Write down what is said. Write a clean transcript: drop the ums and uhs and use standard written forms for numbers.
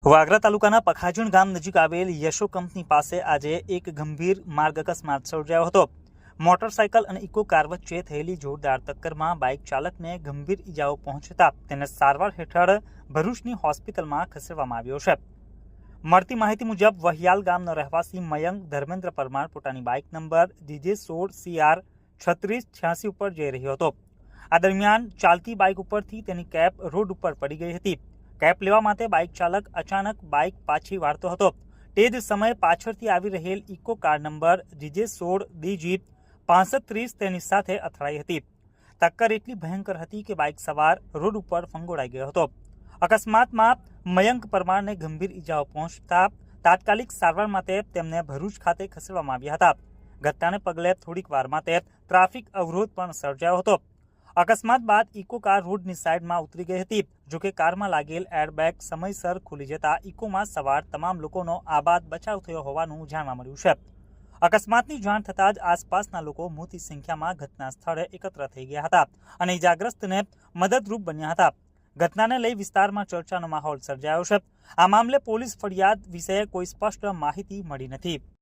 વાગરા તાલુકાના પખાજણ ગામ નજીક આવેલ યશો કંપની પાસે આજે એક ગંભીર માર્ગ અકસ્માત સર્જાયો હતો। મોટરસાયકલ અને ઇકો કાર વચ્ચે થયેલી જોરદાર ટક્કરમાં બાઇક ચાલકને ગંભીર ઇજાઓ પહોંચતા તેને સારવાર હેઠળ ભરૂચની હોસ્પિટલમાં ખસેડવામાં આવ્યો છે। મળતી માહિતી મુજબ વહિયાલ ગામનો રહેવાસી મયંક ધર્મેન્દ્ર પરમાર પોતાની બાઇક નંબર DJ16CR 3686 ઉપર જઈ રહ્યો હતો। આ દરમિયાન ચાલતી બાઇક ઉપરથી તેની કેપ રોડ ઉપર પડી ગઈ હતી। કેપ લેવા માટે બાઇક ચાલક અચાનક બાઇક પાછી વાળતો હતો। તે જ સમયે પાછળથી આવી રહેલ ઇકો કાર નંબર DJ16DG 6530 તેની સાથે અથડાઈ હતી। ટક્કર એટલી ભયંકર હતી કે બાઇક સવાર રોડ ઉપર ફંગોળાઈ ગયો હતો। અકસ્માતમાં મયંક પરમારને ગંભીર ઇજાઓ પહોંચતા તાત્કાલિક સારવાર માટે તેમને ભરૂચ ખાતે ખસેડવામાં આવ્યા હતા। ઘટનાને પગલે થોડીક વાર માટે ટ્રાફિક અવરોધ પણ સર્જાયો હતો। અકસ્માત બાદ ઇકો કાર રોડની સાઈડમાં ઉતરી ગઈ હતી। જોકે કારમાં લાગેલ એરબેગ સમયસર ખુલી જતા ઇકોમાં સવાર તમામ લોકોનો આબાદ બચાવ થયો હોવાનું જાણવા મળ્યું છે। અકસ્માતની જાણ થતાં જ આસપાસના લોકો મોટી સંખ્યામાં ઘટના સ્થળે એકત્ર થઈ ગયા હતા અને ઇજાગ્રસ્તને મદદરૂપ બન્યા હતા। ઘટનાને લઈ વિસ્તારમાં ચર્ચાનો માહોલ સર્જાયો છે। આ મામલે પોલીસ ફરિયાદ વિશે કોઈ સ્પષ્ટ માહિતી મળી નથી।